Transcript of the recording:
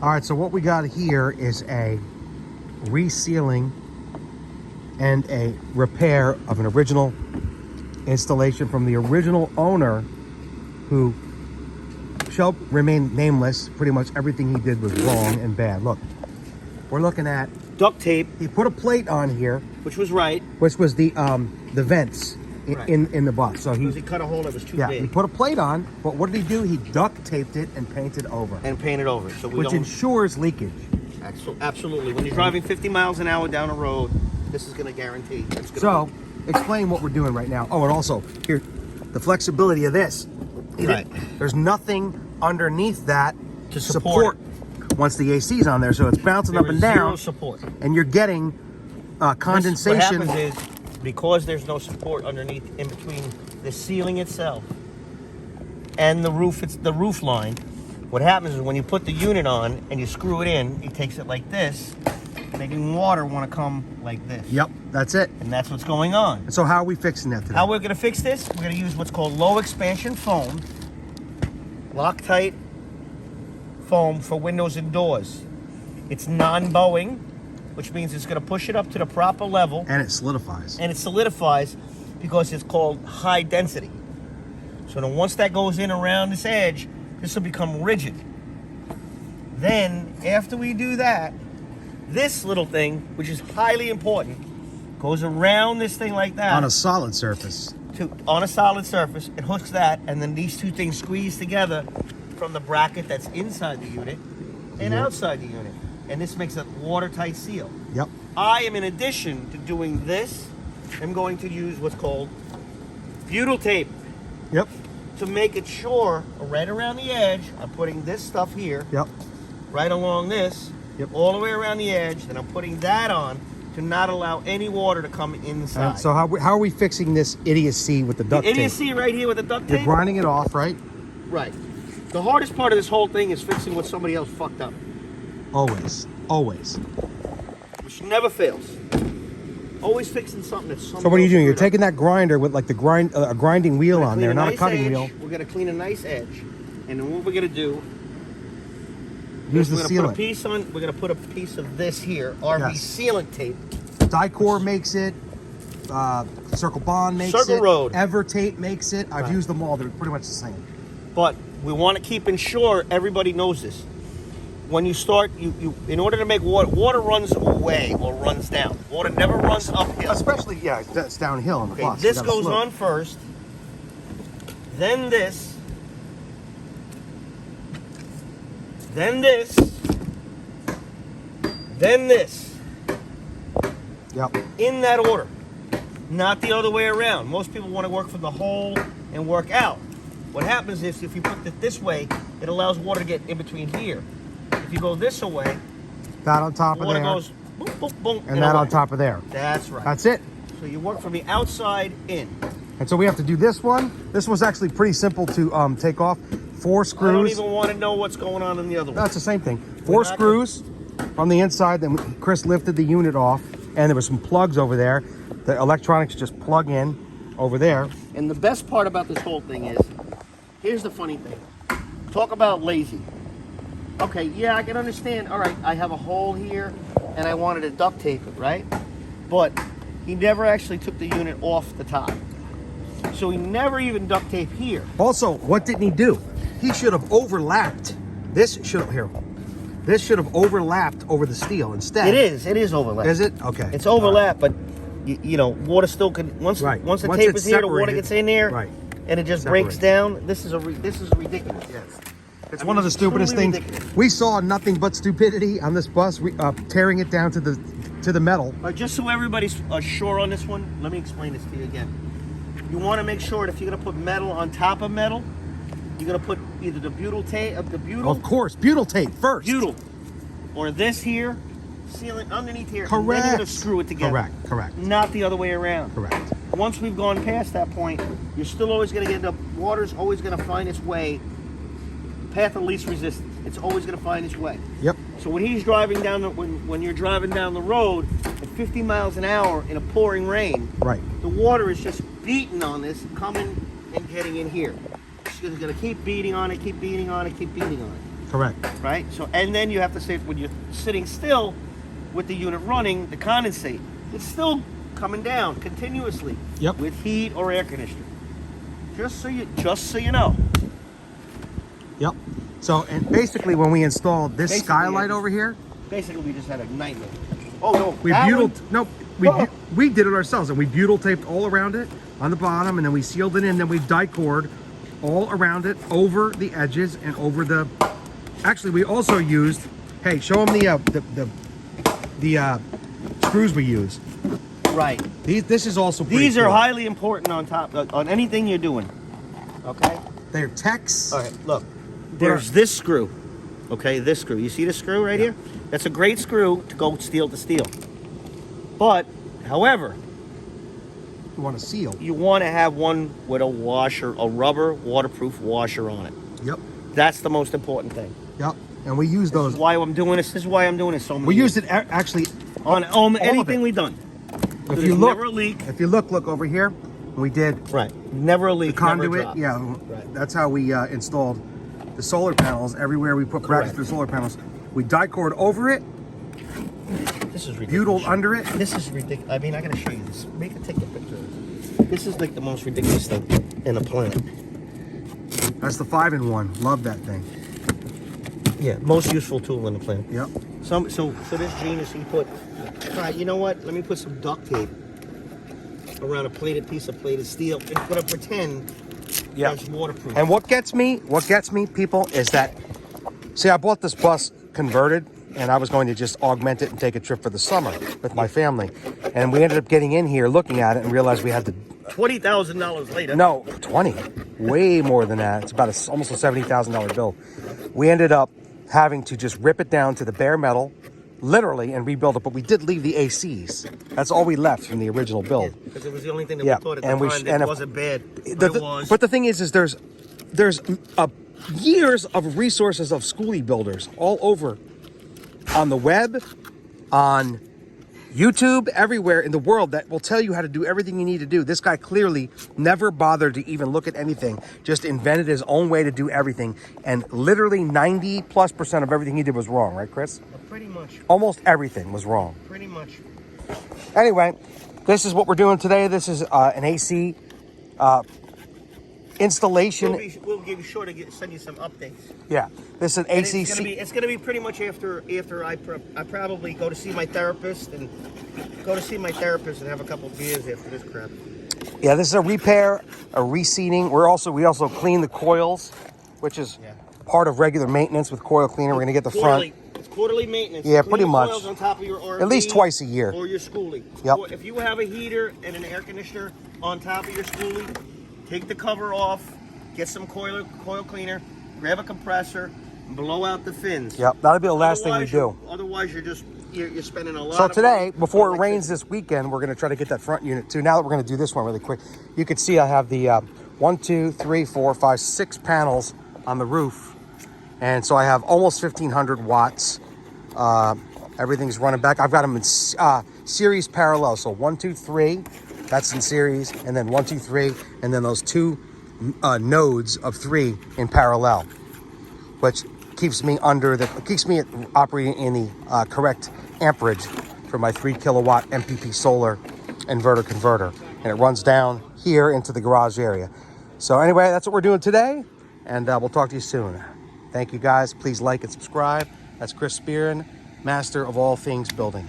All right, so what we got here is a resealing and a repair of an original installation from the original owner, who shall remain nameless. Pretty much everything he did was wrong and bad. Look, we're looking at duct tape. He put a plate on here, which was right. Which was the vents in the bus. So he cut a hole that was too big. He put a plate on, but what did he do? He duct taped it and painted over. So which ensures leakage. Absolutely. When you're driving 50 miles an hour down a road, this is going to guarantee. So, explain what we're doing right now. Oh, and also, here, the flexibility of this. Right. There's nothing underneath that to support once the AC's on there, so it's bouncing up and down. Zero support. And you're getting condensation. What happens is, because there's no support underneath, in between the ceiling itself and the roof, it's the roof line. What happens is when you put the unit on and you screw it in, it takes it like this, making water want to come like this. Yep, that's it. And that's what's going on. And so how are we fixing that today? How we're going to fix this? We're going to use what's called low expansion foam, Loctite foam for windows and doors. It's non-bowing, which means it's going to push it up to the proper level. And it solidifies. And it solidifies because it's called high density. So then once that goes in around this edge, this will become rigid. Then, after we do that, this little thing, which is highly important, goes around this thing like that. On a solid surface. On a solid surface. It hooks that, and then these two things squeeze together from the bracket that's inside the unit and outside the unit. And this makes a watertight seal. Yep. I am, in addition to doing this, I'm going to use what's called butyl tape. Yep. To make it sure, right around the edge, I'm putting this stuff here. Yep. Right along this. Yep. All the way around the edge. Then I'm putting that on to not allow any water to come inside. So how are we fixing this idiocy with the duct tape? Idiocy right here with the duct tape? You're grinding it off, right? Right. The hardest part of this whole thing is fixing what somebody else fucked up. Always. Always. Which never fails. Always fixing something that's somebody. So what are you doing? You're taking that grinder with like the a grinding wheel on there, not a cutting wheel. We're going to clean a nice edge. And then what we're going to do, use the sealant. We're going to put a piece of this here, RV sealant tape. Dicor makes it. Circle Bond makes it. Circle Road. Evertape makes it. I've used them all. They're pretty much the same. But we want to keep ensure everybody knows this. When you start, in order to make water runs away or runs down. Water never runs uphill. Especially, that's downhill on the bus. This goes on first. Then this. Then this. Then this. Yep. In that order. Not the other way around. Most people want to work from the hole and work out. What happens is if you put it this way, it allows water to get in between here. If you go this away, that on top of there, water goes boom, boom, boom, and that on top of there. That's right. That's it. So you work from the outside in. And so we have to do this one. This was actually pretty simple to take off. 4 screws. I don't even want to know what's going on in the other one. That's the same thing. 4 screws on the inside. Then Chris lifted the unit off, and there were some plugs over there. The electronics just plug in over there. And the best part about this whole thing is, here's the funny thing. Talk about lazy. Okay, yeah, I can understand. All right, I have a hole here, and I wanted to duct tape it, right? But he never actually took the unit off the top. So he never even duct taped here. Also, what didn't he do? He should have overlapped. This should have overlapped over the steel instead. It is overlapped. Is it? Okay. It's overlapped, but you know, water still can once the tape is here, the water gets in there, and it just breaks down. This is ridiculous. Yes. It's one of the stupidest things. Ridiculous. We saw nothing but stupidity on this bus, tearing it down to the metal. Just so everybody's sure on this one, let me explain this to you again. You want to make sure that if you're going to put metal on top of metal, you're going to put either the butyl tape, Of course, butyl tape first. Butyl. Or this here, sealant underneath here. Correct. And then you're going to screw it together. Correct. Not the other way around. Correct. Once we've gone past that point, you're still always going to get water's always going to find its way. Path of least resistance. It's always going to find its way. Yep. So when he's driving down when you're driving down the road at 50 miles an hour in a pouring rain, the water is just beating on this, coming and getting in here. It's going to keep beating on it, keep beating on it, keep beating on it. Correct. right? So, and then you have to say when you're sitting still with the unit running, the condensate, it's still coming down continuously. Yep. With heat or air conditioner. Just so you know. Yep. So, and basically when we installed this Basically, skylight yeah. over here, Basically, we just had a nightmare. Oh no, we that butyl, one- no, we did it ourselves, and we butyl taped all around it on the bottom, and then we sealed it in, then we die-cored all around it, over the edges and over the. Actually, we also used. Hey, show them the screws we use. Right. This is also pretty These are cool. highly important on top on anything you're doing. Okay. They're Tex. All right. Look, there's this screw. Okay, this screw. You see the screw right here? That's a great screw to go steel to steel. But, however, You want to seal. you want to have one with a washer, a rubber waterproof washer on it. Yep. That's the most important thing. Yep. And we use This those. is why I'm doing this. This is why I'm doing this so many We years. used it actually. on of anything it. we've done. If There's you look, never a leak. if you look over here. We did Right. Never a leak. the conduit. Never a drop. Yeah. Right. That's how we installed the solar panels. Everywhere we put brackets Correct. for the solar panels, we die-cord over it, This is ridiculous. butyl under it. This is ridiculous. I mean, I gotta show you this. Make a take a picture of this. This is like the most ridiculous thing in the planet. That's the 5-in-1. Love that thing. Yeah, most useful tool in the planet. Yep. So this genius, he put. All right, you know what? Let me put some duct tape around a piece of plated steel, and put a pretend that's waterproof. And what gets me, people, is that, see, I bought this bus converted, and I was going to just augment it and take a trip for the summer with my family. And we ended up getting in here, looking at it, and realized we had to. $20,000 later. No, 20. Way more than that. It's about almost a $70,000 bill. We ended up having to just rip it down to the bare metal, literally, and rebuild it. But we did leave the ACs. That's all we left from the original build. Because it was the only thing that Yeah, we thought at and the we time sh- that and if- wasn't bad. But But the thing is there's years of resources of Schooley builders all over on the web, on YouTube, everywhere in the world that will tell you how to do everything you need to do. This guy clearly never bothered to even look at anything, just invented his own way to do everything. And literally 90+% of everything he did was wrong, right, Chris? pretty much. Almost everything was wrong. Pretty much. Anyway, this is what we're doing today. This is an AC installation. We'll give sure to send you some updates. Yeah, this is an And AC. It's gonna be pretty much after I probably go to see my therapist and have a couple beers after this crap. Yeah, this is a repair, a reseating. We also clean the coils, which is part of regular maintenance with coil cleaner. We're gonna get the front. It's quarterly maintenance. Yeah, Clean pretty the much. coils on top of your RV At least twice a year. Or your Schooley. Yep. Or if you have a heater and an air conditioner on top of your Schooley, take the cover off, get some coil cleaner, grab a compressor, and blow out the fins. Yep, that'll be the last thing we do. Otherwise, you're spending a lot. So of today, money before on it rains this weekend, we're gonna try to get that front unit too. Now that we're gonna do this one really quick, you can see I have the 1, 2, 3, 4, 5, 6 panels on the roof, and so I have almost 1,500 watts. Everything's running back. I've got them in series parallel. So 1, 2, 3, that's in series, and then 1, 2, 3, and then those two nodes of 3 in parallel, which keeps me operating in the correct amperage for my 3 kilowatt MPP solar inverter converter, and it runs down here into the garage area. So anyway, that's what we're doing today, and we'll talk to you soon. Thank you guys. Please like and subscribe. That's Chris Spearin, master of all things building.